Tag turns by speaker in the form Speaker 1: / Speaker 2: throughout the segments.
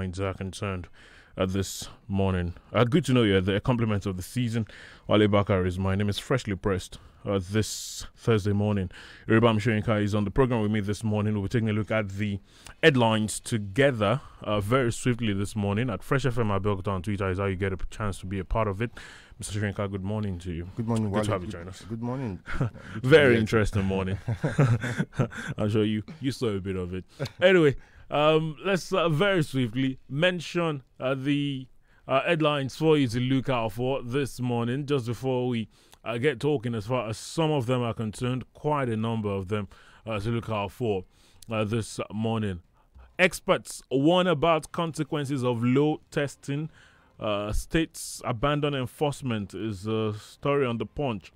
Speaker 1: are concerned this morning. Good to know you're the compliment of the season. Wale Bakare is my name. Is freshly pressed this Thursday morning. Iribam Shoyinka is on the program with me this morning. We'll be taking a look at the headlines together very swiftly this morning at Fresh FM Abeokuta on Twitter is how you get a chance to be a part of it. Mr. Shoyinka, good morning to you.
Speaker 2: Good morning,
Speaker 1: Good
Speaker 2: Wale.
Speaker 1: to have you join us.
Speaker 2: Good morning.
Speaker 1: Very interesting morning. I'm sure you saw a bit of it. Anyway, let's very swiftly mention the headlines for you to look out for this morning. Just before we get talking, as far as some of them are concerned, quite a number of them to look out for this morning. Experts warn about consequences of low testing. States abandon enforcement is a story on the Punch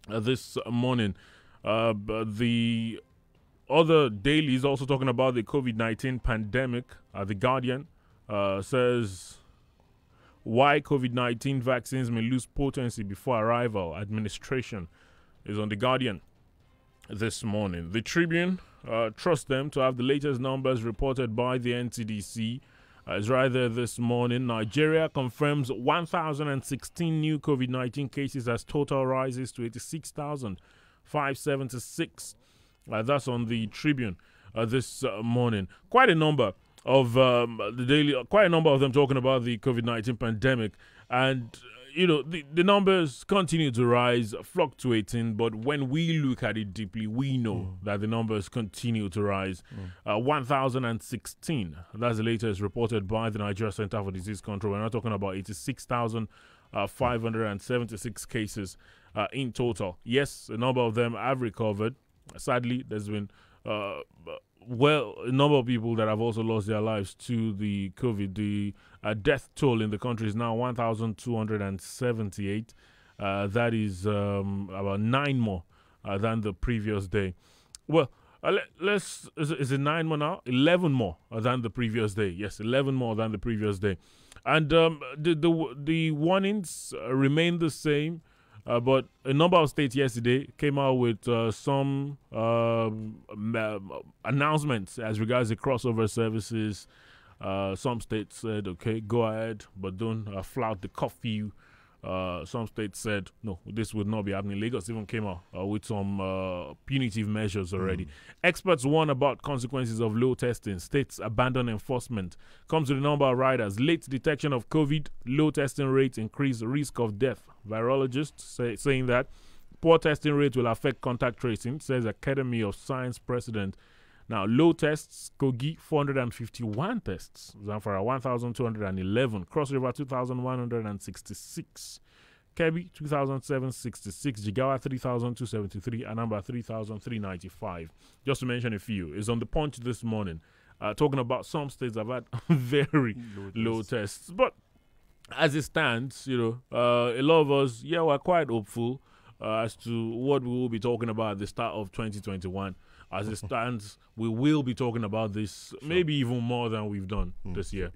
Speaker 1: this morning. The other dailies also talking about the COVID-19 pandemic. The Guardian says why COVID-19 vaccines may lose potency before arrival. Administration is on the Guardian this morning. The Tribune trusts them to have the latest numbers reported by the NCDC. Is right there this morning. Nigeria confirms 1,016 new COVID-19 cases as total rises to 86,576. That's on the Tribune this morning. Quite a number of quite a number of them talking about the COVID-19 pandemic, and the numbers continue to rise, fluctuating. But when we look at it deeply, we know that the numbers continue to rise. 1,016. That's the latest reported by the Nigeria Center for Disease Control. We're not talking about 86,576 cases in total. Yes, a number of them have recovered. Sadly, there's been a number of people that have also lost their lives to the COVID. The death toll in the country is now 1,278. That is about 9 more than the previous day. Well, is it 9 more now? 11 more than the previous day. Yes, 11 more than the previous day. And the warnings remain the same. But a number of states yesterday came out with some announcements as regards the crossover services. Some states said, okay, go ahead, but don't flout the curfew. Some states said, no, this would not be happening. Lagos even came out with some punitive measures already. Experts warn about consequences of low testing. States abandon enforcement. Comes to the number of riders. Late detection of COVID, low testing rates increase risk of death. Virologists saying that poor testing rates will affect contact tracing, says Academy of Science president. Now, low tests, Kogi, 451 tests. Zamfara, 1,211. Cross River, 2,166. Kebbi, 2,766. Jigawa, 3,273. Anambra, 3,395. Just to mention a few. Is on the Punch this morning. Talking about some states have had very low tests. But as it stands, a lot of us, we're quite hopeful as to what we will be talking about at the start of 2021. As it stands, we will be talking about this maybe even more than we've done this year.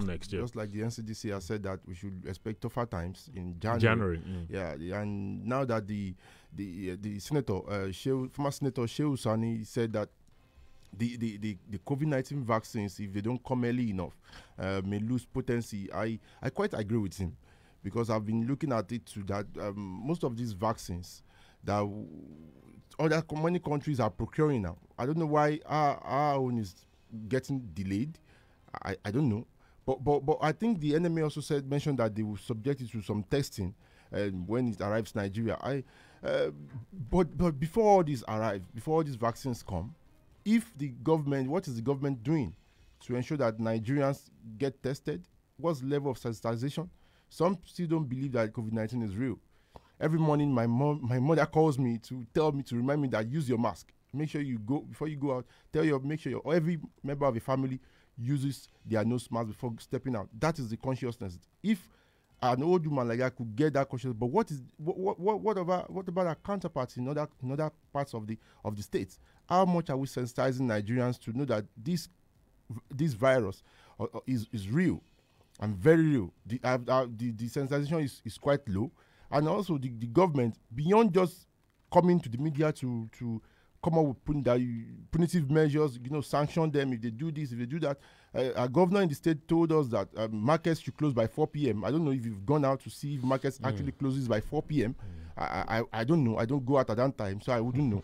Speaker 1: Next year.
Speaker 2: Just like the NCDC has said that we should expect tougher times in January. Yeah, and now that the senator, former Senator Shehu Sani said that the COVID-19 vaccines, if they don't come early enough, may lose potency. I quite agree with him, because I've been looking at it to that most of these vaccines that many countries are procuring now. I don't know why our own is getting delayed. I don't know. But I think the NMA also mentioned that they will subject it to some testing when it arrives in Nigeria. But before all these arrive, before all these vaccines come, what is the government doing to ensure that Nigerians get tested? What's the level of sensitization? Some still don't believe that COVID-19 is real. Every morning, my mother calls me to remind me that use your mask. Make sure you go, before you go out, make sure every member of the family uses their nose mask before stepping out. That is the consciousness. If an old woman like that could get that consciousness, but what about our counterparts in other parts of the states? How much are we sensitizing Nigerians to know that this virus is real and very real? The sensitization is quite low. And also the government, beyond just coming to the media to come up with punitive measures, sanction them if they do this, if they do that, A governor in the state told us that markets should close by 4 p.m. I don't know if you've gone out to see if markets actually closes by 4 p.m. I don't know. I don't go out at that time, so I wouldn't know.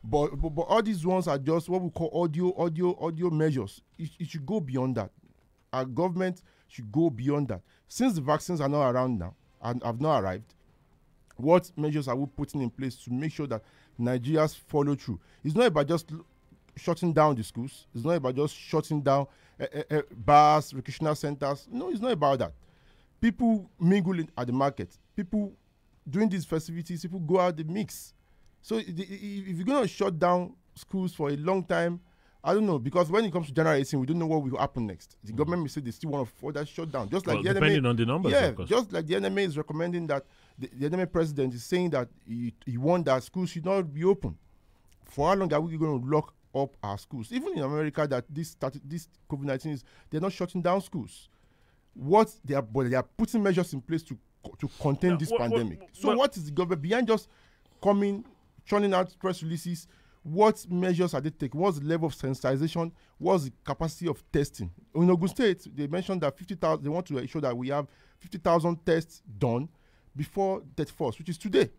Speaker 2: But all these ones are just what we call audio measures. It should go beyond that. Our government should go beyond that. Since the vaccines are not around now and have not arrived, what measures are we putting in place to make sure that Nigerians follow through? It's not about just shutting down the schools. It's not about just shutting down bars, recreational centers. No, it's not about that. People mingle at the market. People during these festivities, people go out the mix. So if you're going to shut down schools for a long time, I don't know, because when it comes to January 18, we don't know what will happen next. The government may say they still want to further shut down. Just like the
Speaker 1: depending on the numbers,
Speaker 2: yeah,
Speaker 1: of course.
Speaker 2: Just like the NMA is recommending that, the NMA president is saying that he wants that schools should not be open. For how long are we going to lock up our schools? Even in America, that this COVID-19 is, they're not shutting down schools. But they are putting measures in place to contain this pandemic. So what is the government, beyond just churning out press releases, what measures are they taking? What's the level of sensitization? What's the capacity of testing? In Ogun State, they mentioned that 50,000, they want to ensure that we have 50,000 tests done before 31st, which is today.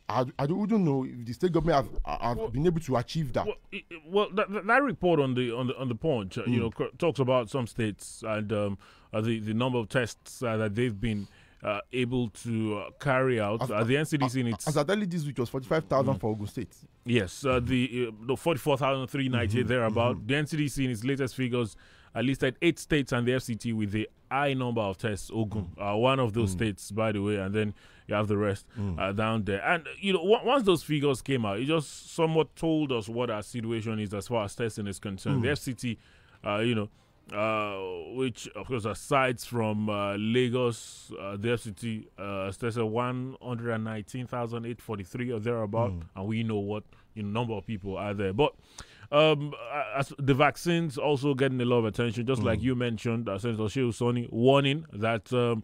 Speaker 2: I don't know if the state government have been able to achieve that.
Speaker 1: Well, that report on the Punch, talks about some states and the number of tests that they've been able to carry out. The NCDC in its...
Speaker 2: As at early this week, it was 45,000 for Ogun State.
Speaker 1: Yes, the 44,398 thereabout. The NCDC in its latest figures listed 8 states and the FCT with a high number of tests. Ogun, one of those states, by the way, and then you have the rest down there. And, once those figures came out, it just somewhat told us what our situation is as far as testing is concerned. The FCT, which of course aside from Lagos, the FCT tested 119,843 or thereabout, and we know what number of people are there. But as the vaccines also getting a lot of attention, just like you mentioned, Senator Shehu Sani warning that the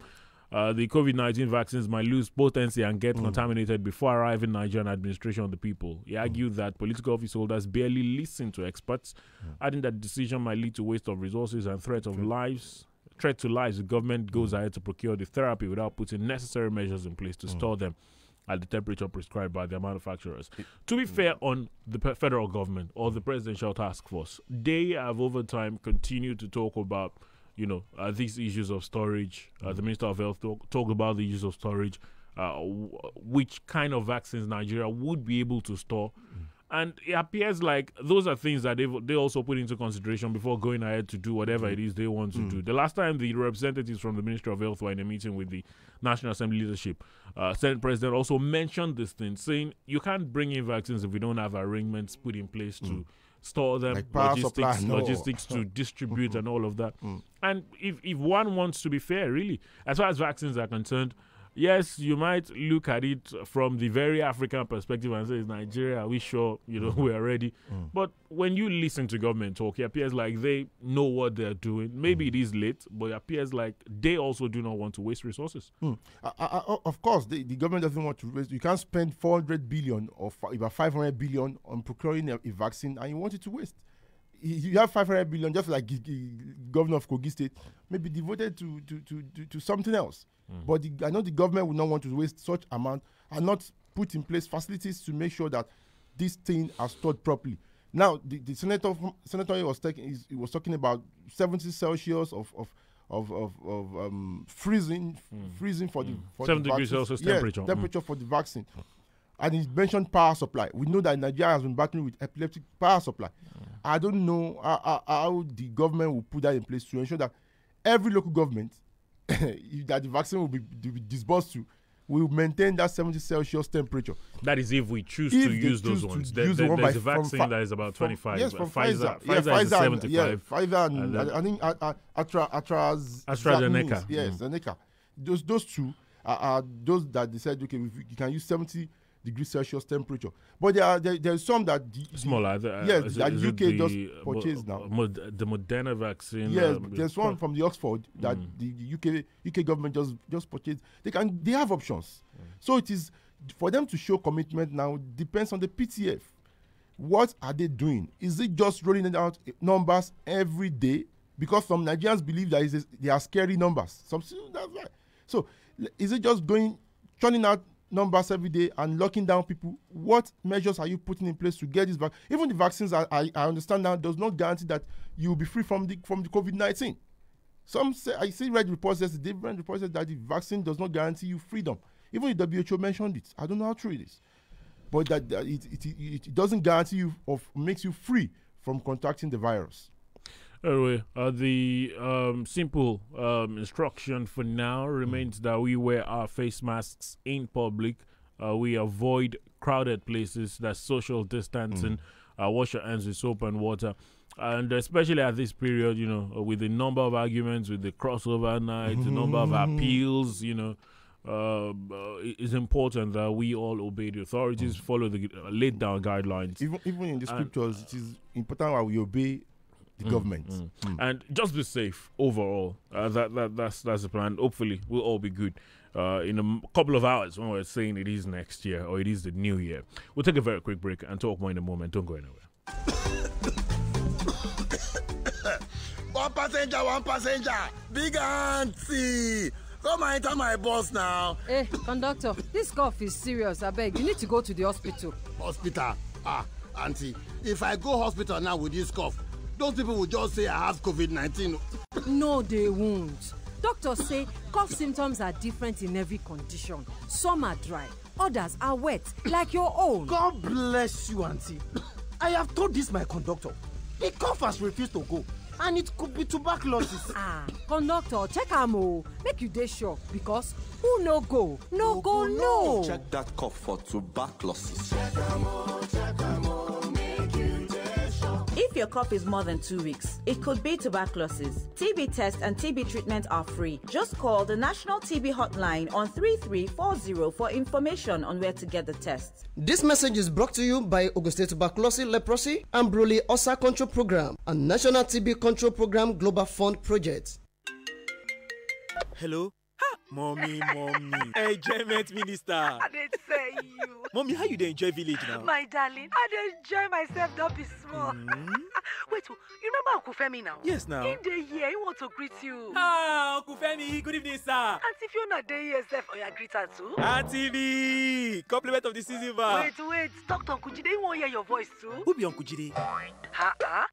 Speaker 1: COVID-19 vaccines might lose potency and get contaminated before arriving Nigerian administration on the people. He argued that political office holders barely listen to experts, adding that the decision might lead to waste of resources and threat to lives. The government goes ahead to procure the therapy without putting necessary measures in place to store them at the temperature prescribed by their manufacturers. To be fair on the federal government or the presidential task force, they have over time continued to talk about these issues of storage. The Minister of Health talked about the issues of storage, which kind of vaccines Nigeria would be able to store. And it appears like those are things that they also put into consideration before going ahead to do whatever it is they want to do. The last time the representatives from the Ministry of Health were in a meeting with the National Assembly leadership, Senate President also mentioned this thing, saying you can't bring in vaccines if we don't have arrangements put in place to store them, like logistics to distribute and all of that. And if one wants to be fair, really, as far as vaccines are concerned, yes, you might look at it from the very African perspective and say, Nigeria, are we sure, we are ready? But when you listen to government talk, it appears like they know what they're doing. Maybe it is late, but it appears like they also do not want to waste resources.
Speaker 2: Of course, the government doesn't want to waste. You can't spend 400 billion or about 500 billion on procuring a vaccine and you want it to waste. You have 500 billion, just like governor of Kogi State, maybe devoted to something else. But I know the government would not want to waste such amount and not put in place facilities to make sure that this thing are stored properly. Now, the senator was talking about 70 Celsius of freezing for the
Speaker 1: 70 degrees Celsius
Speaker 2: temperature for the vaccine. And he mentioned power supply. We know that Nigeria has been battling with epileptic power supply. I don't know how the government will put that in place to ensure that every local government that the vaccine will be disbursed to will maintain that 70 Celsius temperature.
Speaker 1: That is if we choose to use those ones. There's a vaccine that is about 25.
Speaker 2: Yes, from
Speaker 1: Pfizer.
Speaker 2: Pfizer
Speaker 1: is 75.
Speaker 2: Pfizer and I think
Speaker 1: AstraZeneca.
Speaker 2: Yes, Zeneca. Those two are those that they said, okay, you can use 70 degrees Celsius temperature. But there's some that
Speaker 1: smaller.
Speaker 2: That UK just purchased now.
Speaker 1: The Moderna vaccine.
Speaker 2: Yes, there's one from the Oxford that the UK government just purchased. They have options. So it is for them to show commitment now depends on the PTF. What are they doing? Is it just rolling out numbers every day because some Nigerians believe that they are scary numbers. That's right. So is it just churning out numbers every day and locking down people? What measures are you putting in place to get this vaccine? Even the vaccines, I understand now, does not guarantee that you will be free from the COVID-19. I see different reports that the vaccine does not guarantee you freedom. Even the WHO mentioned it. I don't know how true it is, but that it doesn't guarantee you or makes you free from contracting the virus.
Speaker 1: Anyway, the simple instruction for now remains that we wear our face masks in public. We avoid crowded places. That's social distancing. Wash your hands with soap and water. And especially at this period, with the number of arguments, with the crossover nights, the number of appeals, it's important that we all obey the authorities, follow the laid down guidelines.
Speaker 2: Even in the scriptures, it is important that we obey the government.
Speaker 1: And just be safe overall. That's the plan. Hopefully, we'll all be good in a couple of hours when we're saying it is next year or it is the new year. We'll take a very quick break and talk more in a moment. Don't go anywhere.
Speaker 3: One passenger, big auntie. Come and enter my bus now.
Speaker 4: Hey, conductor, this cough is serious. I beg, you need to go to the hospital.
Speaker 3: Hospital? Auntie, if I go hospital now with this cough, those people will just say I have COVID-19.
Speaker 4: No, they won't. Doctors say cough symptoms are different in every condition. Some are dry, others are wet, like your own.
Speaker 5: God bless you, auntie. I have told this my conductor. The cough has refused to go, and it could be tuberculosis.
Speaker 4: Conductor, check am o. Make you dey sure, because who no go, no go, no.
Speaker 6: Check that cough for tuberculosis.
Speaker 7: If your cough is more than 2 weeks, it could be tuberculosis. TB tests and TB treatment are free. Just call the National TB Hotline on 3340 for information on where to get the test.
Speaker 5: This message is brought to you by Ogun State Tuberculosis, Leprosy, and Brule Ulcer Control Program and National TB Control Program Global Fund Project.
Speaker 8: Hello? Mommy. Enjoyment minister.
Speaker 9: I didn't say you.
Speaker 8: Mommy, how you dey enjoy village now?
Speaker 9: My darling, I dey enjoy myself, don't be small. Wait, you remember Uncle Femi now?
Speaker 8: Yes, now.
Speaker 9: In the year, he want to greet you.
Speaker 8: Uncle Femi, good evening, sir.
Speaker 9: And if you're not there yourself, or you greet her too?
Speaker 8: Auntie V, compliment of the season, va.
Speaker 9: Wait, talk to Uncle Jide, he won't hear your voice too.
Speaker 8: Who be Uncle Jide?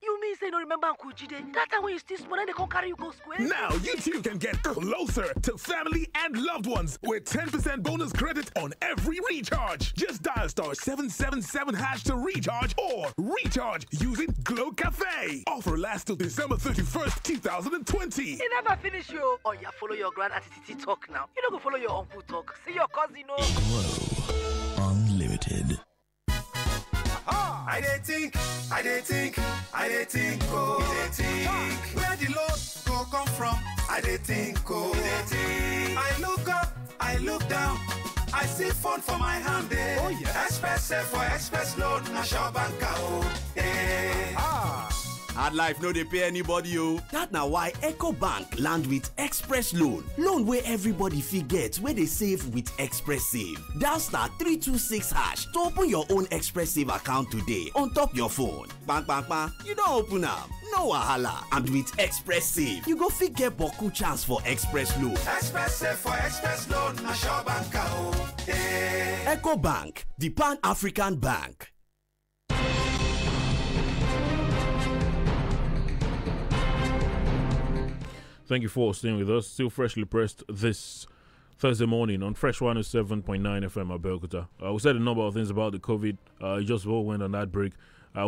Speaker 9: You mean say you don't remember Uncle Jide? That time when you still small and they can't carry you go square?
Speaker 10: Now you too can get closer to family and loved ones with 10% bonus credit on every recharge. Just dial *777# to recharge or recharge using Glow Cafe. Offer lasts till December 31st, 2020.
Speaker 9: You never finish you. Oh, yeah, follow your grand attitude talk now. You don't go follow your uncle talk. See your cousin, no.
Speaker 11: Glow Unlimited.
Speaker 12: I dey think, where the load go come from. I dey think, I look up, I look down, I see phone for my hand. Oh yeah. Express for express load, na sure banker.
Speaker 13: Hard life no dey pay anybody o. That na why EcoBank land with Express Loan wey everybody fit get, wey dey save with Express Save. Dial *326# to open your own Express Save account today on top your phone. Bang, you don open am, no wahala. And with Express Save, you go fit get boku chance for Express Loan.
Speaker 12: Express Save for express loan, na sure banker.
Speaker 13: EcoBank, the Pan-African Bank.
Speaker 1: Thank you for staying with us. Still freshly pressed this Thursday morning on Fresh 107.9 FM at Abeokuta. We said a number of things about the COVID. Just all went on that break.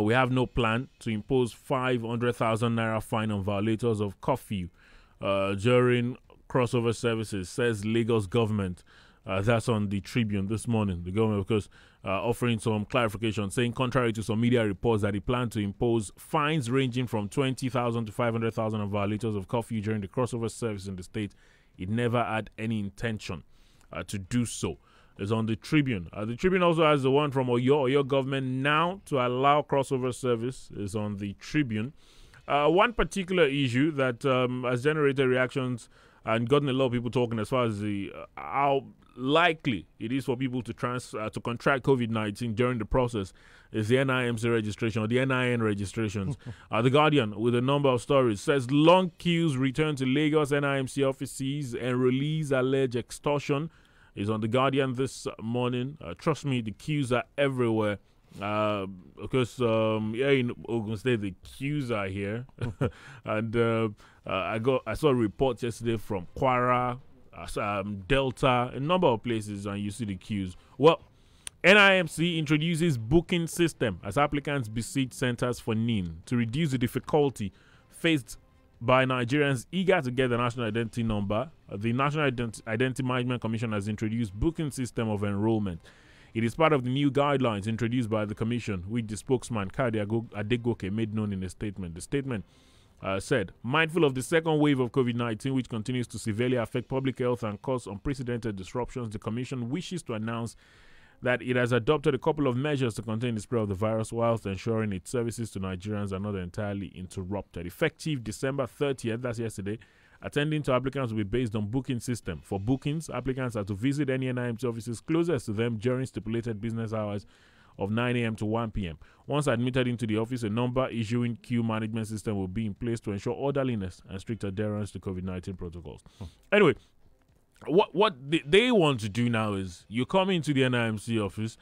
Speaker 1: We have no plan to impose 500,000 naira fine on violators of curfew during crossover services, says Lagos government. That's on the Tribune this morning. The government, of course, offering some clarification, saying contrary to some media reports that they plan to impose fines ranging from 20,000 to 500,000 on violators of curfew during the crossover service in the state, it never had any intention to do so. It's on the Tribune. The Tribune also has the one from Oyo government now to allow crossover service is on the Tribune. One particular issue that has generated reactions and gotten a lot of people talking as far as the how likely it is for people to contract COVID-19 during the process is the NIMC registration or the NIN registrations. The Guardian, with a number of stories, says long queues return to Lagos NIMC offices and release alleged extortion. Is on the Guardian this morning. Trust me, the queues are everywhere. Because in Ogun State the queues are here, and I saw reports yesterday from Kwara, Delta, a number of places, and you see the queues. Well, NIMC introduces booking system as applicants besiege centers for NIN to reduce the difficulty faced by Nigerians eager to get the national identity number. The National Identity Management Commission has introduced booking system of enrollment. It is part of the new guidelines introduced by the Commission, which the spokesman, Kade Adegoke, made known in a statement. The statement said, mindful of the second wave of COVID-19, which continues to severely affect public health and cause unprecedented disruptions, the Commission wishes to announce that it has adopted a couple of measures to contain the spread of the virus whilst ensuring its services to Nigerians are not entirely interrupted. Effective December 30th, that's yesterday, attending to applicants will be based on booking system. For bookings, applicants are to visit any NIMC offices closest to them during stipulated business hours of 9 a.m. to 1 p.m. Once admitted into the office, a number issuing queue management system will be in place to ensure orderliness and strict adherence to COVID-19 protocols. Anyway, what they want to do now is you come into the NIMC office,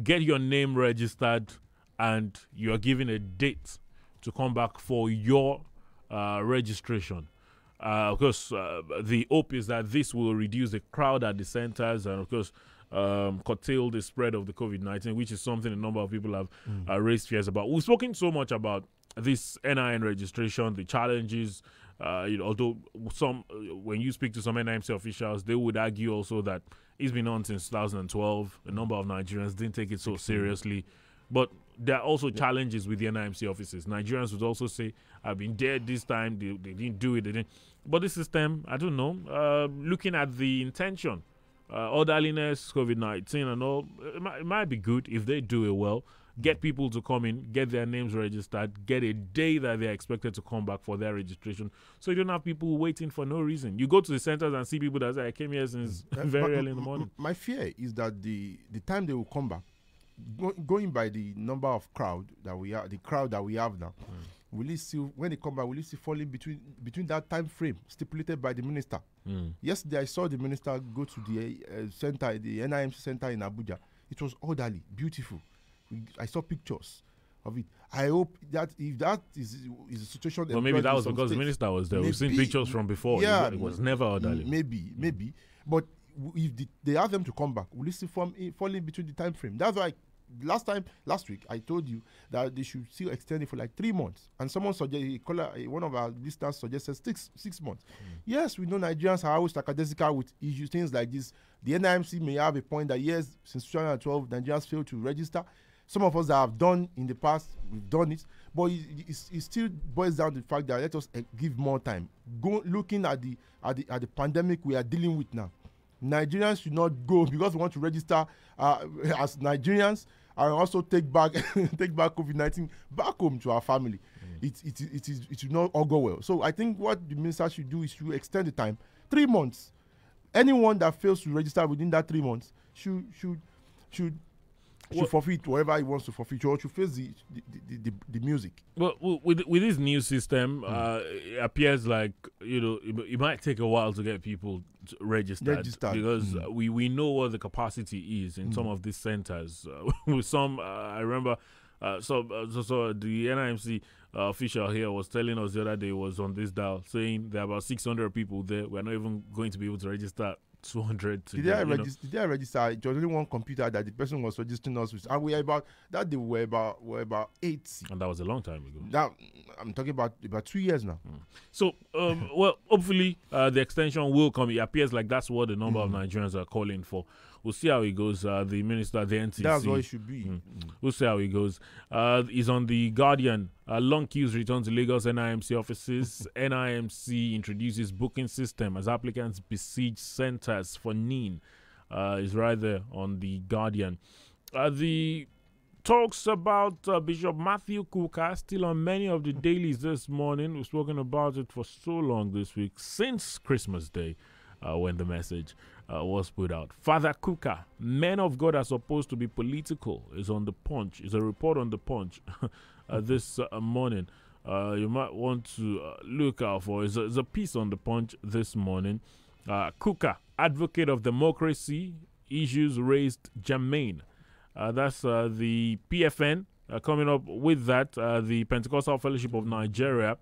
Speaker 1: get your name registered, and you are given a date to come back for your registration. Of course, the hope is that this will reduce the crowd at the centers and, of course, curtail the spread of the COVID-19, which is something a number of people have raised fears about. We've spoken so much about this NIN registration, the challenges. Although when you speak to some NIMC officials, they would argue also that it's been on since 2012. A number of Nigerians didn't take it so seriously. But there are also challenges with the NIMC offices. Nigerians would also say, I've been there this time, they didn't do it. They didn't. But the system, I don't know, looking at the intention, orderliness, COVID-19 and all, it might be good if they do it well. Get people to come in, get their names registered, get a day that they're expected to come back for their registration. So you don't have people waiting for no reason. You go to the centers and see people that say, I came here since very early in the morning.
Speaker 2: My fear is that the time they will come back, going by the number of crowd that we have, the crowd that we have now, will you see, when they come back, will you see falling between that time frame stipulated by the minister? Yesterday, I saw the minister go to the center, the NIMC center in Abuja. It was orderly, beautiful. I saw pictures of it. I hope that if that is a situation,
Speaker 1: well, maybe that was because the minister was there. We've seen pictures from before. Yeah, it was never orderly.
Speaker 2: Maybe. But if they ask them to come back, will you see falling between the time frame? That's why last week I told you that they should still extend it for like 3 months. And someone suggested, one of our listeners suggested 6 months. Yes, we know Nigerians are always lackadaisical with issues, things like this. The NIMC may have a point that yes, since 2012 Nigerians failed to register. Some of us that have done in the past, we've done it, but it still boils down to the fact that let us give more time. Looking at the pandemic we are dealing with now, Nigerians should not go because we want to register as Nigerians and also take back COVID-19 back home to our family. It should not all go well. So I think what the minister should do is to extend the time 3 months. Anyone that fails to register within that 3 months should forfeit whatever he wants to forfeit, or should face the music.
Speaker 1: Well, with this new system, it appears like it might take a while to get people registered because we know what the capacity is in some of these centers. With some, I remember, so the NIMC official here was telling us the other day, was on this dial saying there are about 600 people there. We're not even going to be able to register 200
Speaker 2: today. Did I register? It was only one computer that the person was registering us with, and we were about 80.
Speaker 1: And that was a long time ago.
Speaker 2: Now I'm talking about 2 years now.
Speaker 1: So well, hopefully the extension will come. It appears like that's what a number of Nigerians are calling for. We'll see how it goes. The minister, the NTC.
Speaker 2: That's what it should be.
Speaker 1: We'll see how it goes. Is on the Guardian. Long queues return to Lagos NIMC offices. NIMC introduces booking system as applicants besiege centers for NIN. Is right there on the Guardian. The talks about Bishop Matthew Kuka still on many of the dailies this morning. We've spoken about it for so long this week, since Christmas Day, when the message was put out. Father Kuka, men of God are supposed to be political, is on the Punch. It's a report on the Punch this morning. You might want to look out for. It's a piece on the Punch this morning. Kuka, advocate of democracy, issues raised germane. That's the PFN coming up with that, the Pentecostal Fellowship of Nigeria.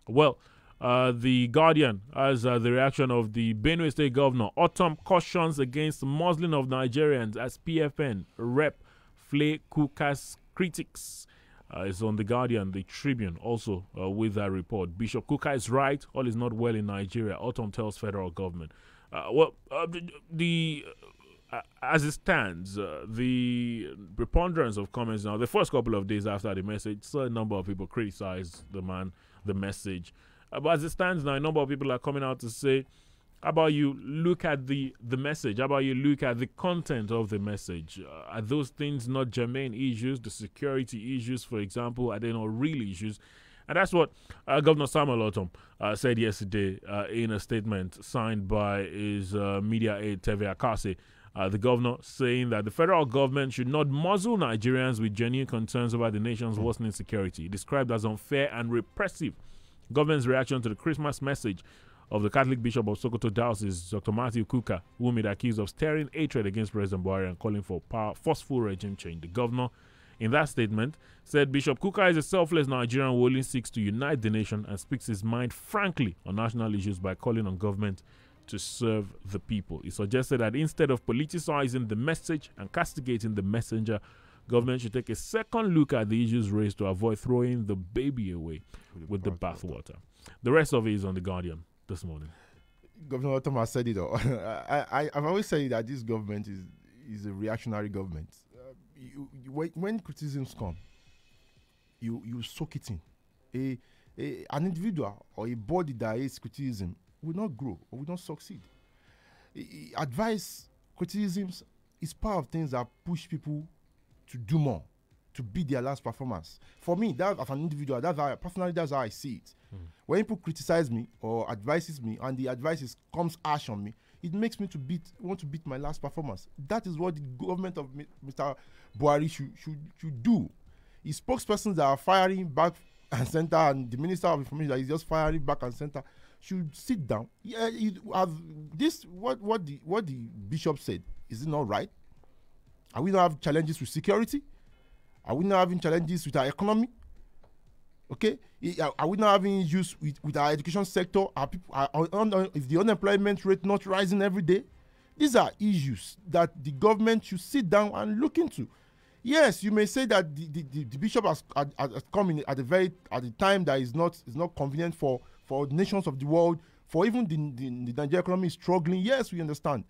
Speaker 1: Well, the Guardian has the reaction of the Benue State Governor. Autumn cautions against muzzling of Nigerians as PFN rep flay Kuka's critics. It's on the Guardian, the Tribune, also with that report. Bishop Kuka is right. All is not well in Nigeria. Autumn tells federal government. As it stands, the preponderance of comments now, the first couple of days after the message, saw a number of people criticize the message. But as it stands now, a number of people are coming out to say, how about you look at the message? How about you look at the content of the message? Are those things not germane issues? The security issues, for example, are they not real issues? And that's what Governor Samuel Autumn said yesterday in a statement signed by his media aide, Teve Akase. The governor saying that the federal government should not muzzle Nigerians with genuine concerns about the nation's worsening security, described as unfair and repressive. Government's reaction to the Christmas message of the Catholic Bishop of Sokoto Diocese, Dr. Matthew Kuka, whom it accused of stirring hatred against President Buhari and calling for forceful regime change. The governor, in that statement, said Bishop Kuka is a selfless Nigerian who only seeks to unite the nation and speaks his mind frankly on national issues by calling on government to serve the people. He suggested that instead of politicizing the message and castigating the messenger, government should take a second look at the issues raised to avoid throwing the baby away with the bathwater. The rest of it is on The Guardian this morning.
Speaker 2: Governor Thomas said it all. I've always said that this government is a reactionary government. When criticisms come, you soak it in. An individual or a body that hates criticism will not grow or will not succeed. Advice, criticisms is part of things that push people to do more, to beat their last performance. For me, that as an individual, that's how I see it. When people criticize me or advises me and the advice comes harsh on me, it makes me want to beat my last performance. That is what the government of Mr. Buhari should do. His spokespersons that are firing back and center, and the Minister of Information that is just firing back and center, should sit down. Yeah, what the bishop said, is it not right? Are we not having challenges with security? Are we not having challenges with our economy? Okay, are we not having issues with our education sector? Is the unemployment rate not rising every day? These are issues that the government should sit down and look into. Yes, you may say that the bishop has come in at the time that is not convenient for nations of the world, for even the Nigerian economy is struggling. Yes, we understand.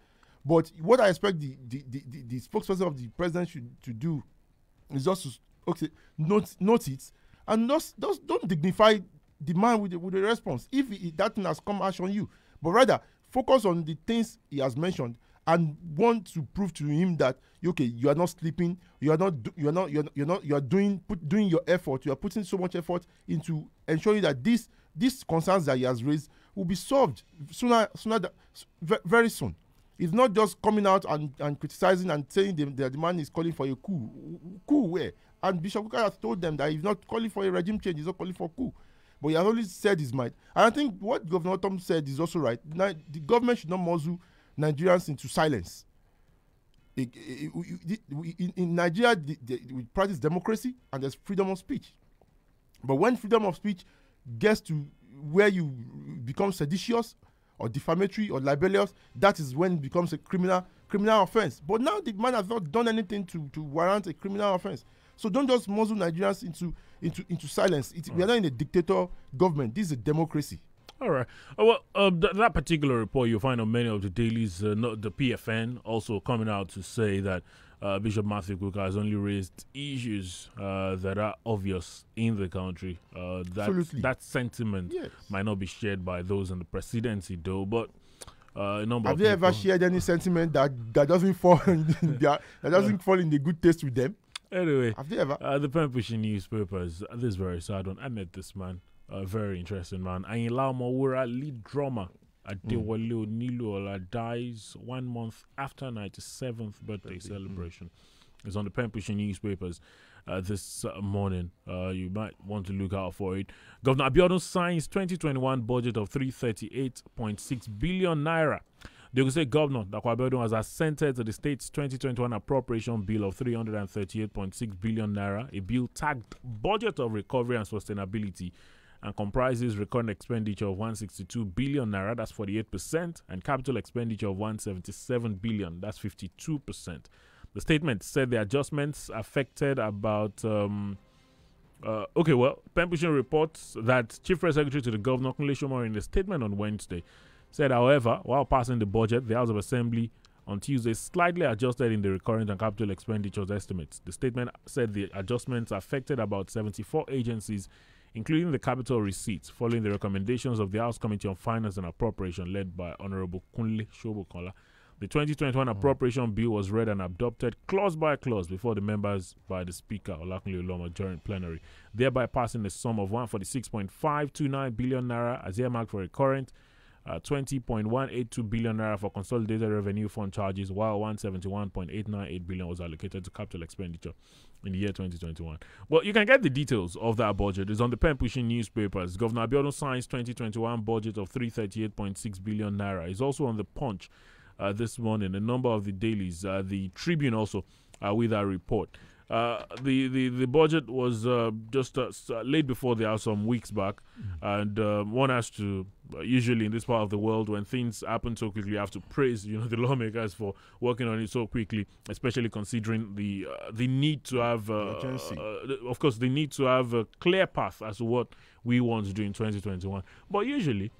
Speaker 2: But what I expect the spokesperson of the president to do is just to note it and don't dignify the man with the response if that thing has come harsh on you, but rather focus on the things he has mentioned and want to prove to him that you are not sleeping, you are doing your effort, you are putting so much effort into ensuring that these concerns that he has raised will be solved very soon. It's not just coming out and criticizing and saying the man is calling for a coup. Coup where? And Bishop Kuka has told them that he's not calling for a regime change, he's not calling for a coup. But he has only said his mind. And I think what Governor Tom said is also right. Now, the government should not muzzle Nigerians into silence. In Nigeria, we practice democracy and there's freedom of speech. But when freedom of speech gets to where you become seditious or defamatory or libelous, that is when it becomes a criminal offense. But now the man has not done anything to warrant a criminal offense. So don't just muzzle Nigerians into silence. We are not in a dictator government. This is a democracy.
Speaker 1: All right. That particular report you'll find on many of the dailies, the PFN also coming out to say that Bishop Matthew Kuka has only raised issues that are obvious in the country.
Speaker 2: Absolutely.
Speaker 1: That sentiment might not be shared by those in the presidency, though. But
Speaker 2: have you ever shared any sentiment that doesn't fall in fall in the good taste with them?
Speaker 1: Anyway,
Speaker 2: have they ever?
Speaker 1: The pen pushing newspapers. This is very sad one. I met this man, a very interesting man. Ayinla Omowura, lead drummer Adewale Oniluola, dies 1 month after 97th birthday celebration. It's on the pen pushing newspapers this morning. You might want to look out for it. Governor Abiodun signs 2021 budget of 338.6 billion naira. The Ogun State Governor, Dr. Abiodun, has assented to the state's 2021 appropriation bill of 338.6 billion naira, a bill tagged Budget of Recovery and Sustainability, and comprises recurrent expenditure of 162 billion naira, that's 48%, and capital expenditure of 177 billion, that's 52%. The statement said the adjustments affected about Pen Pushing reports that Chief Press Secretary to the Governor, Kunle Shomori, in a statement on Wednesday, said, however, while passing the budget, the House of Assembly on Tuesday slightly adjusted in the recurrent and capital expenditures estimates. The statement said the adjustments affected about 74 agencies, including the capital receipts, following the recommendations of the House Committee on Finance and Appropriation led by Honorable Kunle Shobokola. The 2021 appropriation bill was read and adopted clause by clause before the members by the Speaker, Olakunle Uloma, during plenary, thereby passing a sum of 146.529 billion naira as earmarked for recurrent, 20.182 billion naira for consolidated revenue fund charges, while 171.898 billion was allocated to capital expenditure in the year 2021. Well, you can get the details of that budget. It's on the pen pushing newspapers. Governor Abiodun signs 2021 budget of 338.6 billion naira. It's also on the Punch this morning. A number of the dailies, the Tribune also with our report. The budget was just laid before the House some weeks back, and one has to usually in this part of the world, when things happen so quickly, you have to praise the lawmakers for working on it so quickly, especially considering the need to have of course the need to have a clear path as to what we want to do in 2021. But usually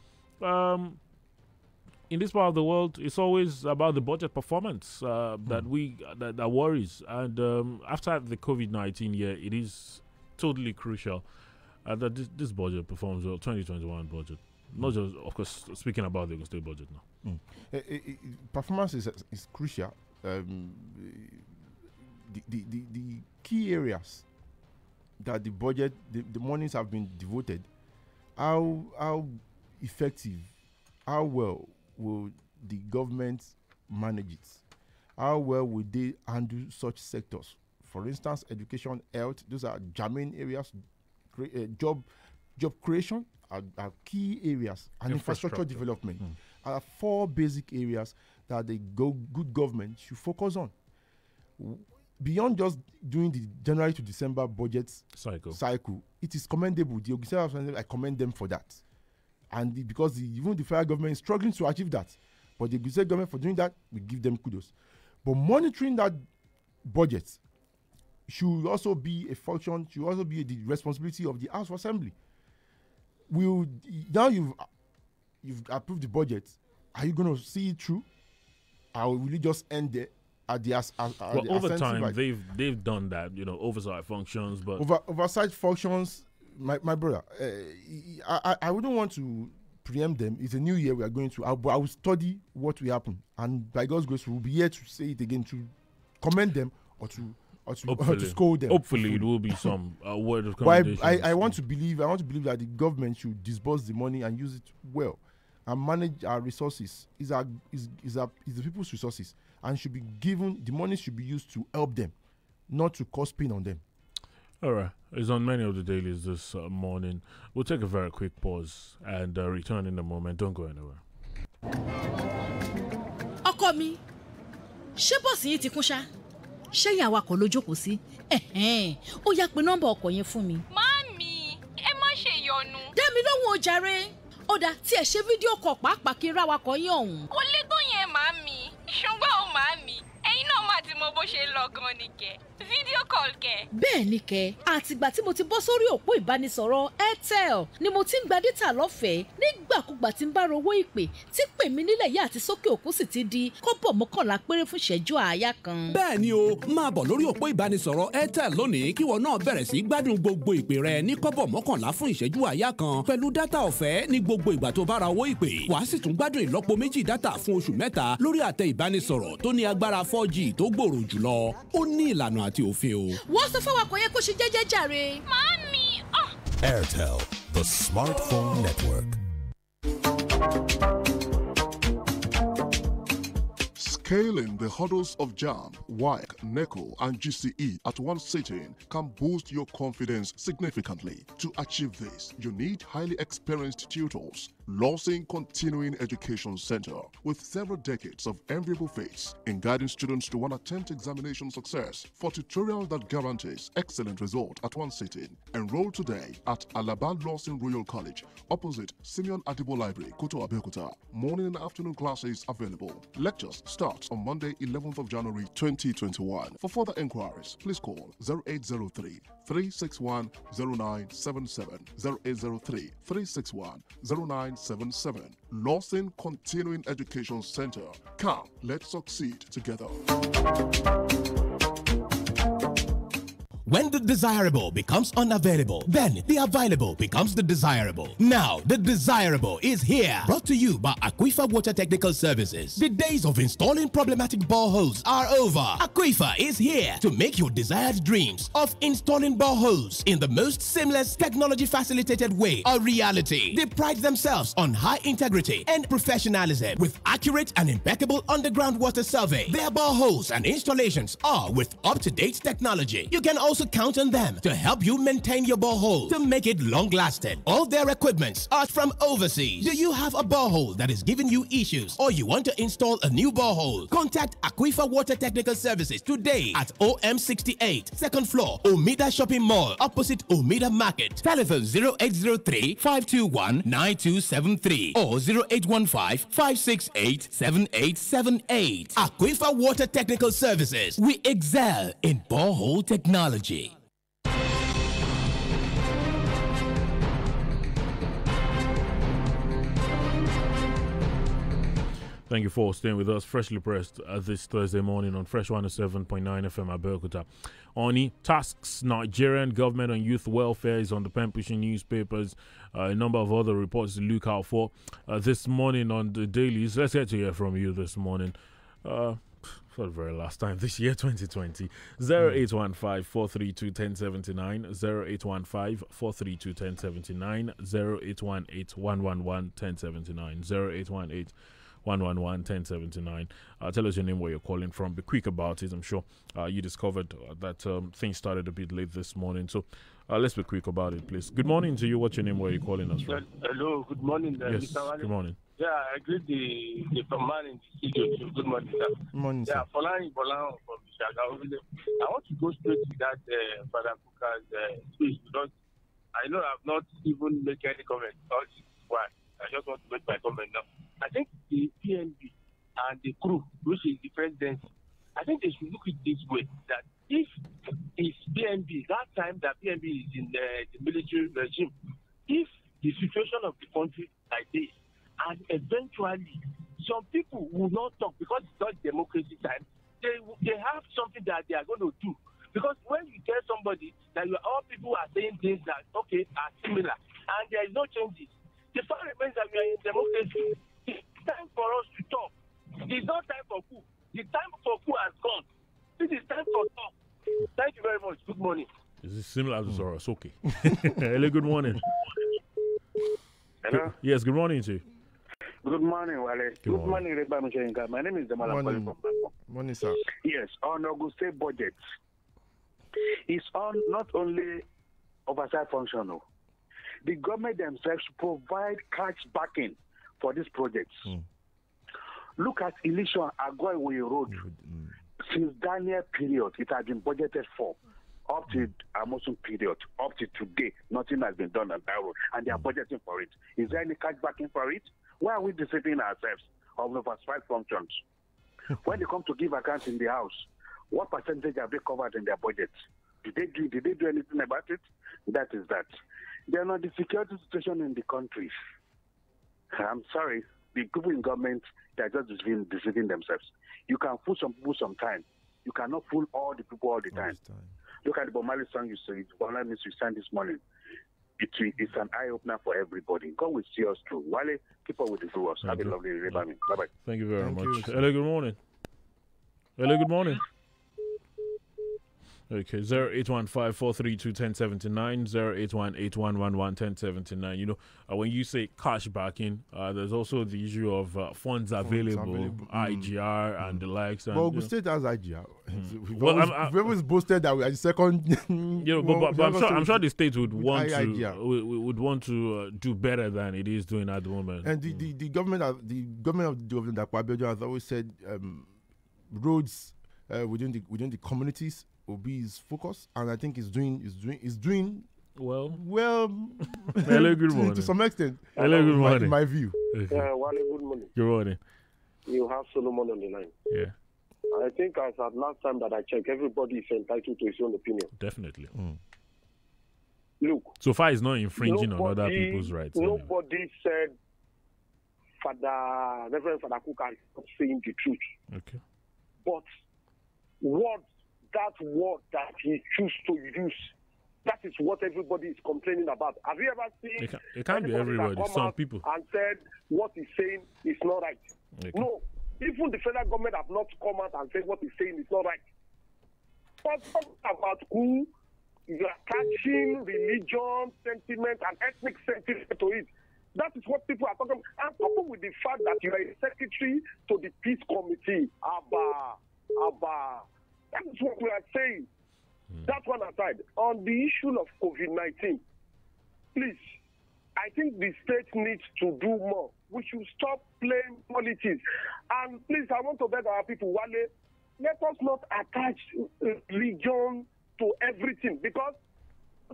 Speaker 1: in this part of the world, it's always about the budget performance that worries. And after the COVID-19 year, it is totally crucial that this budget performs well. 2021 budget, not just, of course, speaking about the Ogun State budget now.
Speaker 2: Performance is crucial. The key areas that the budget, the monies have been devoted, how effective, how well will the government manage it? How well will they handle such sectors? For instance, education, health, those are germane areas. Job creation are key areas, and infrastructure development are 4 basic areas that the good government should focus on. Beyond just doing the January to December budget cycle, it is commendable. The Ogun, I commend them for that. And because even the federal government is struggling to achieve that. But the Ogun government, for doing that, we give them kudos. But monitoring that budget should also be a function, should also be the responsibility of the House of Assembly. Now you've approved the budget, are you going to see it through? Or will you just end there?
Speaker 1: Over time, they've done that, oversight functions. But
Speaker 2: oversight functions, my brother, I wouldn't want to preempt them. It's a new year we are going to. I will study what will happen, and by God's grace, we will be here to say it again, to commend them or to scold them.
Speaker 1: Hopefully, it will be some word of commendation.
Speaker 2: I want to believe that the government should disburse the money and use it well, and manage our resources. Is the people's resources, and should be given. The money should be used to help them, not to cause pain on them.
Speaker 1: All right, it's on many of the dailies this morning. We'll take a very quick pause and return in a moment. Don't go anywhere.
Speaker 14: Ọkọ mi, ṣé bọ́ọ̀sì yìí ti kún ṣá? Ṣé ìyá wa kò ló jókòó sí? Ó yá pé nọ́mbà ọkọ̀ yẹn fún mi.
Speaker 15: Màámi, ẹ má ṣe yọnu.
Speaker 14: Dá mi lóhùn o jàre. Ó dá tí ẹ ṣe fídíò kọ̀ pàápàá kí n rá wakọ̀ yín ọ̀hún.
Speaker 15: Ó lé tó yẹn màámi, ṣùgbọ́n ó màámi, ẹ̀yin náà má ti mọ bó ṣe lọ gan ni kẹ̀. Video call kẹ̀.
Speaker 14: Bẹ́ẹ̀ ni kẹ̀, àtìgbà tí mo ti bọ́ sórí òpó ìbánisọ̀rọ̀ Airtel ni mo ti ń gba dátà lọ́fẹ̀ẹ́ nígbàkúgbà tí ń bá rówó ìpè tí pè mí nílẹ̀ yá àti sókè òkú sì ti di kọ́bọ̀ mọ́kànlá péré fún ìṣẹ́jú àáyá kan.
Speaker 16: Bẹ́ẹ̀ ni o, máa bọ̀ lórí òpó ìbánisọ̀rọ̀ Airtel lónìí kí wọn náà bẹ̀rẹ̀ sí gbádùn gbogbo ìpè rẹ ní kọ́bọ̀ mọ́kànlá fún ìṣẹ́jú àáyá kan pẹ̀lú dátà ọ̀fẹ́ ní gbogbo ìgbà tó bá ra owó ìpè. Wàá sì tún gbádùn ìlọ́po méjì dátà fún oṣù 3 lórí àtẹ ìbánisọ̀rọ̀ tó ní agbára 4G tó gbòòrò gbòòrò jùlọ ó ní ìlànà àti òfin o.
Speaker 14: wọ́n sọ fún wa kò yẹ kó ṣe jẹ́jẹ́ jàre.
Speaker 15: Mami!
Speaker 17: Airtel, the smartphone network.
Speaker 18: Scaling the hurdles of JAMB, WAEC, NECO, and GCE at one sitting can boost your confidence significantly. To achieve this, you need highly experienced tutors. Lawson Continuing Education Center, with several decades of enviable faith in guiding students to one attempt examination success for tutorial that guarantees excellent result at one sitting. Enroll today at Alaban Lawson Royal College, opposite Simeon Adibo Library, Koto Abeokuta. Morning and afternoon classes available. Lectures start on Monday, 11th of January 2021. For further inquiries, please call 0803 361 0977 0803 361 0977. Lawson Continuing Education Center. Come, let's succeed together.
Speaker 17: When the desirable becomes unavailable, then the available becomes the desirable. Now, the desirable is here. Brought to you by Aquifer Water Technical Services. The days of installing problematic boreholes are over. Aquifer is here to make your desired dreams of installing boreholes in the most seamless, technology-facilitated way a reality. They pride themselves on high integrity and professionalism with accurate and impeccable underground water survey. Their boreholes and installations are with up-to-date technology. You can also count on them to help you maintain your borehole to make it long-lasting. All their equipments are from overseas. Do you have a borehole that is giving you issues or you want to install a new borehole? Contact Aquifer Water Technical Services today at OM68, second floor, Omida Shopping Mall, opposite Omida Market. Telephone 0803-521-9273 or 0815-568-7878. Aquifer Water Technical Services. We excel in borehole technology.
Speaker 1: Thank you for staying with us. Freshly pressed this Thursday morning on Fresh 107.9 FM Abeokuta. Oni tasks Nigerian government on youth welfare is on the pen pushing newspapers. A number of other reports to look out for this morning on the dailies. Let's get to hear from you this morning. For the very last time this year, 2020. 0815-432-1079, 0815-432-1079, 0818-111-1079, 0818-111-1079. Tell us your name, where you're calling from. Be quick about it. I'm sure you discovered that things started a bit late this morning. So let's be quick about it, please. Good morning to you. What's your name, where you're calling us from?
Speaker 19: Hello, good morning.
Speaker 1: Yes, good morning.
Speaker 19: Yeah, I greet the man in the studio too. Good morning, sir.
Speaker 2: Good morning, sir.
Speaker 19: Yeah, Folan Bolan from Shaga. I want to go straight to that Father Kuka's speech because I know I've not even made any comment. Why? I just want to make my comment now. I think the PNB and the crew, which is the presidency, I think they should look at it this way, that if it's PNB, that time that PNB is in the military regime, if the situation of the country like this, and eventually some people will not talk because it's not democracy time, they have something that they are going to do. Because when you tell somebody that all people are saying things that, okay, are similar, and there is no changes, the fact remains that we are in democracy. It's time for us to talk. It's not time for coup. The time for coup has gone. This is time for talk. Thank you very much. Good morning.
Speaker 1: Is it similar to Zora? It's okay. Hello, good morning.
Speaker 19: Hello?
Speaker 1: Yes, good morning to you.
Speaker 19: Good morning, Wale. Good morning, Reba Mushenga. My name is Demal.
Speaker 2: Morning, sir.
Speaker 19: Yes, on August State budget. It's on not only oversight functional. The government themselves provide cash backing for these projects. Look at Elisha Agoiwe Road. Since Daniel period, it has been budgeted for. Up to Amosun period, up to today, nothing has been done on that road, and they are budgeting for it. Is there any cash backing for it? Why are we deceiving ourselves of oversight functions? When they come to give accounts in the house, what percentage have they covered in their budgets? Did they do anything about it? That is that. They are not the security situation in the country. I'm sorry, the people in government, they are just deceiving themselves. You can fool some people sometime. You cannot fool all the people all the time. Look at the Bomali song you sang this morning. It's an eye-opener for everybody. God will see us through. Wale, keep up with the doers. Have a lovely day. Bye-bye.
Speaker 1: Thank you very much. Hello, good morning. Hello, good morning. Okay, 08154321079, 08181111079. You know, when you say cash backing, there's also the issue of funds available, IGR and the likes. And,
Speaker 2: well, Ogun State has IGR. We've
Speaker 1: Well,
Speaker 2: always boasted that we are the second.
Speaker 1: but I'm sure the state would want to do better than it is doing at the moment.
Speaker 2: And the government of Dr. Abiodun has always said roads within the communities will be his focus, and I think he's doing well.
Speaker 1: Hello, good morning.
Speaker 2: To some extent.
Speaker 1: Hello, good morning.
Speaker 2: In my view.
Speaker 20: Wale, good morning.
Speaker 1: Good morning.
Speaker 20: You have Solomon on the line.
Speaker 1: Yeah.
Speaker 20: I think as at last time that I checked, everybody is entitled to his own opinion.
Speaker 1: Definitely.
Speaker 20: Look.
Speaker 1: So far, it's not infringing on other people's rights.
Speaker 20: Nobody said Reverend Father Kuka is not saying the truth.
Speaker 1: Okay.
Speaker 20: But that word that he chose to use, that is what everybody is complaining about. Have you ever seen
Speaker 1: it can't be everybody, some people.
Speaker 20: And said what he's saying is not right?
Speaker 1: Okay.
Speaker 20: No. Even the federal government have not come out and said what he's saying is not right. But talking about who you are attaching religion, sentiment, and ethnic sentiment to it. That is what people are talking about. And coupled with the fact that you are a secretary to the peace committee. Abba. That is what we are saying. That one aside. On the issue of COVID-19, please, I think the state needs to do more. We should stop playing politics. And please, I want to beg our people, Wale, let us not attach religion to everything. Because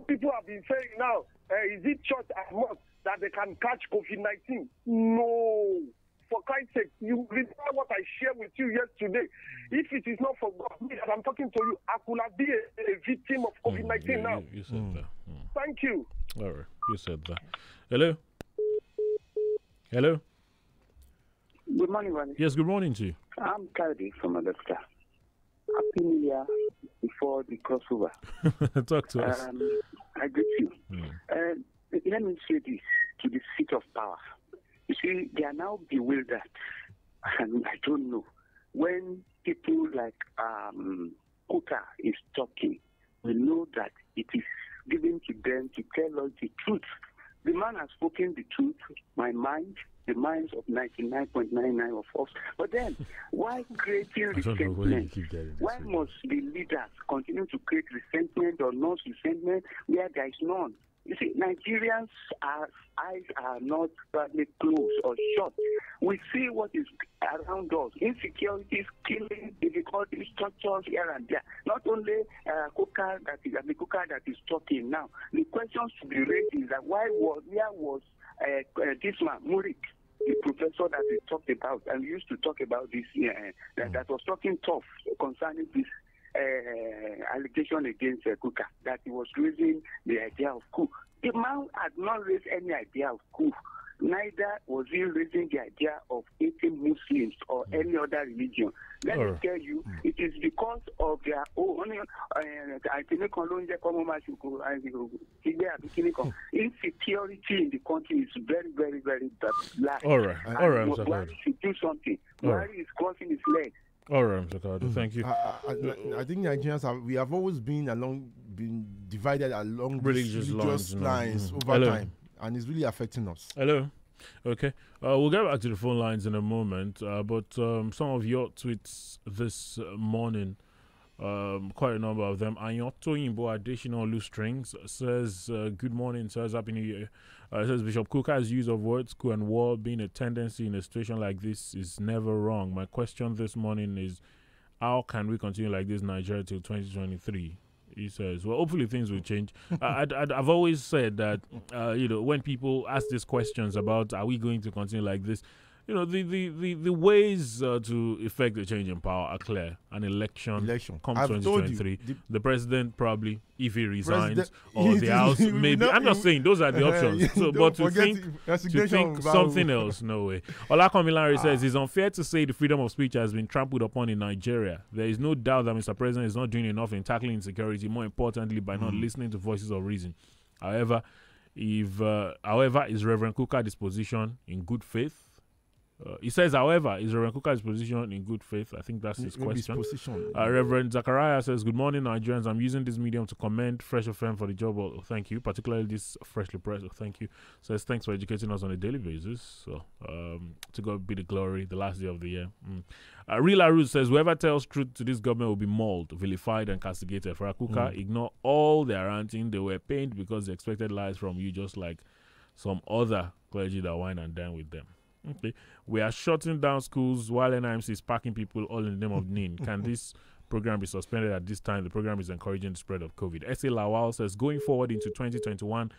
Speaker 20: people have been saying now, is it church and mosque that they can catch COVID-19? No. For Christ's sake, you remember what I shared with you yesterday. If it is not for God, as I'm talking to you, I could have been a victim of COVID-19 now.
Speaker 1: You said that.
Speaker 20: Thank you.
Speaker 1: All right, you said that. Hello? Hello?
Speaker 21: Good morning, Wale.
Speaker 1: Yes, good morning to you.
Speaker 21: I'm Kadi from Madagascar. Happy New Year before the crossover.
Speaker 1: Talk to us.
Speaker 21: I greet you. Let me say this to the seat of power. You see, they are now bewildered, and I don't know. When people like Kuka is talking, we know that it is given to them to tell us the truth. The man has spoken the truth, my mind, the minds of 99.99% of us. But then, why creating resentment? Why must the leaders continue to create resentment or non-resentment where there is none? You see, Nigerians' eyes are not badly closed or shut. We see what is around us. Insecurities, killing, difficulties, structures here and there. Not only Kuka that is talking now. The questions to be raised is that where was this man, Murik, the professor that we talked about, and we used to talk about this, that was talking tough concerning this allegation against Kuka, that he was raising the idea of coup. The man had not raised any idea of coup. Neither was he raising the idea of hating Muslims or any other religion. Let me tell you, it is because of their own insecurity in the country is very, very, very bad.
Speaker 1: All right,
Speaker 21: Buhari should do something. Buhari is crossing his legs.
Speaker 1: All right, Mr. Carter, thank you.
Speaker 2: I think Nigerians have always been divided along religious lines over time, and it's really affecting us.
Speaker 1: Hello. Okay. We'll get back to the phone lines in a moment, but some of your tweets this morning, quite a number of them. Anyoto Yimbo additional loose strings says, good morning, says Happy New Year. Says Bishop Kuka's use of words, coup and war, being a tendency in a situation like this is never wrong. My question this morning is, how can we continue like this Nigeria till 2023? He says, well, hopefully things will change. I've always said that, when people ask these questions about are we going to continue like this, the ways to effect a change in power are clear. An election come 2023. The president probably, if he resigns, or the House, maybe. I'm not saying those are the options. But to think something else, no way. Olakomilari says, it's unfair to say the freedom of speech has been trampled upon in Nigeria. There is no doubt that Mr. President is not doing enough in tackling insecurity, more importantly, by not listening to voices of reason. However, is Reverend Kuka disposition in good faith? He says, however, is Reverend Kuka's position in good faith? I think that's his question. Reverend Zachariah says, good morning, Nigerians. I'm using this medium to commend Fresh FM for the job. Well, thank you. Particularly this freshly pressed. Thank you. Says, thanks for educating us on a daily basis. So, to God be the glory, the last day of the year. Real Aruz says, whoever tells truth to this government will be mauled, vilified, and castigated. For Akuka, ignore all their ranting. They were pained because they expected lies from you, just like some other clergy that wine and dine with them. Okay, we are shutting down schools while NIMC is packing people all in the name of NIN. Can this program be suspended at this time? The program is encouraging the spread of COVID. S.A. Lawal says, going forward into 2021,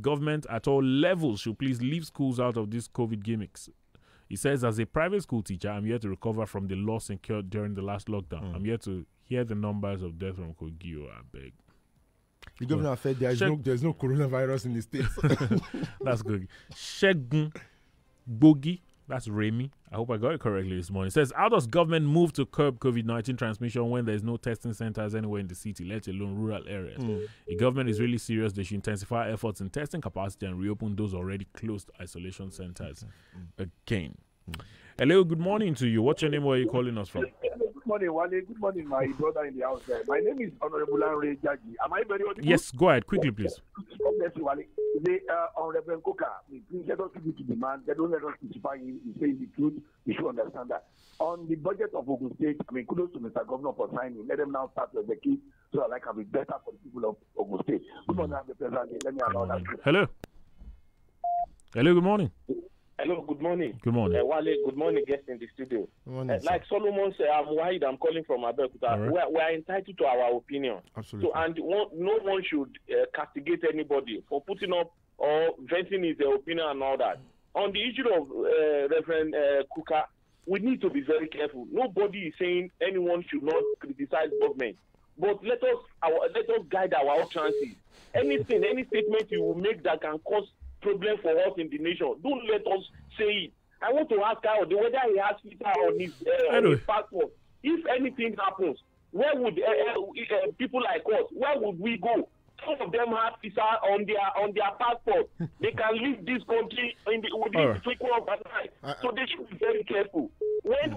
Speaker 1: government at all levels should please leave schools out of these COVID gimmicks. He says, as a private school teacher, I'm here to recover from the loss incurred during the last lockdown. I'm here to hear the numbers of deaths from Kogi. I beg.
Speaker 2: The governor said there's no coronavirus in the States.
Speaker 1: That's good. Shegun Bogi, that's Remy. I hope I got it correctly this morning. It says, how does government move to curb COVID-19 transmission when there's no testing centers anywhere in the city, let alone rural areas? The government is really serious. They should intensify efforts in testing capacity and reopen those already closed isolation centers again. Hello, good morning to you. What's your name? Where are you calling us from?
Speaker 3: Good morning, Wale. Good morning, my brother in the house. My name is Honorable Lanre Jagi. Am I very audible?
Speaker 1: Yes, go ahead, quickly, please.
Speaker 3: God bless you, Wale. The Honorable Koka, please let us give it to the man. They don't let us crucify him. He's saying the truth. We should understand that. On the budget of Ogun State, kudos to Mr. Governor for signing. Let them now start to execute so that I can be better for the people of Ogun State. Good morning, Mr. President. Let me allow that.
Speaker 1: Hello. Hello, good morning.
Speaker 22: Hello, good morning.
Speaker 1: Good morning.
Speaker 22: Wale, good morning, guests in the studio.
Speaker 2: Morning,
Speaker 22: like Solomon said, I'm Wahid, I'm calling from Abeokuta.
Speaker 1: Right.
Speaker 22: We are entitled to our opinion.
Speaker 2: Absolutely.
Speaker 22: So, and no one should castigate anybody for putting up or venting his opinion and all that. On the issue of Reverend Kuka, we need to be very careful. Nobody is saying anyone should not criticize government. But let us guide our utterances. Any statement you will make that can cause problem for us in the nation, don't let us say it. I want to ask Kayode whether he has Twitter on his passport. If anything happens, where would people like us, where would we go? Some of them have visa on their passport. They can leave this country within the frequent overnight. So they should be very careful. When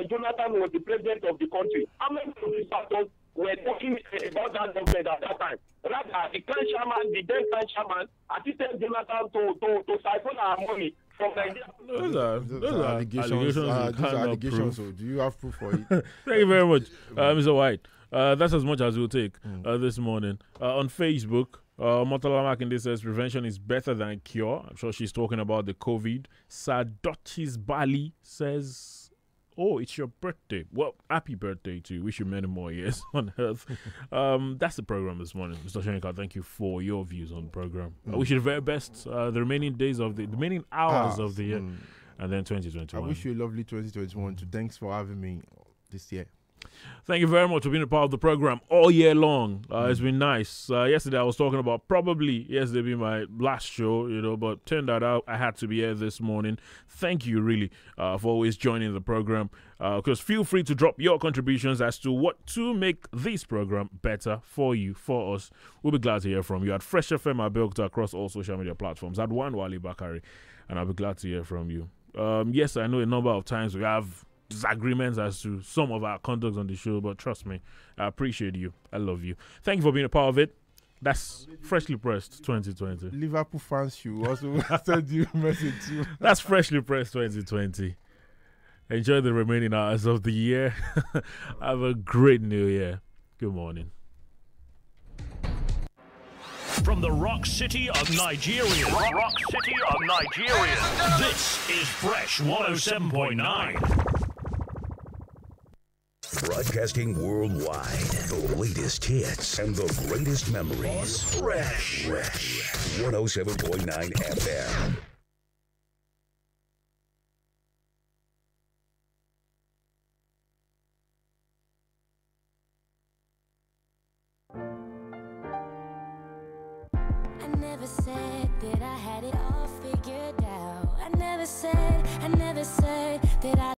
Speaker 22: Jonathan was the president of the country, how many of these factors were talking about that government at that time? Rather, the then Clan Chairman assisted Jonathan to siphon our money from Nigeria.
Speaker 1: Those are allegations.
Speaker 2: So do you have proof for it?
Speaker 1: Thank you very much, Mr. White. That's as much as we'll take this morning. On Facebook, Motola Makinde says prevention is better than cure. I'm sure she's talking about the COVID. Sadochis Bali says, oh, it's your birthday. Well, happy birthday to you. Wish you many more years on earth. That's the program this morning. Mr. Shenika, thank you for your views on the program. I wish you the very best. The remaining hours of the year. And then 2021.
Speaker 2: I wish you a lovely 2021 too. Thanks for having me this year.
Speaker 1: Thank you very much for being a part of the program all year long. It's been nice. Yesterday I was talking about probably yesterday being my last show, but turned out I had to be here this morning. Thank you really for always joining the program. Because feel free to drop your contributions as to what to make this program better for you, for us. We'll be glad to hear from you at Fresh FM Abeokuta across all social media platforms at one Wale Bakare, and I'll be glad to hear from you. Yes, I know a number of times we have disagreements as to some of our conduct on the show, but trust me, I appreciate you. I love you. Thank you for being a part of it. That's Freshly Pressed 2020.
Speaker 2: Liverpool fans you also send you a message too.
Speaker 1: That's Freshly Pressed 2020. Enjoy the remaining hours of the year. Have a great new year. Good morning.
Speaker 23: From the rock city of Nigeria. Rock city of Nigeria. This is Fresh 107.9.
Speaker 24: Broadcasting worldwide, the latest hits and the greatest memories. Fresh 107.9 FM.
Speaker 25: I never said that I had it all figured out. I never said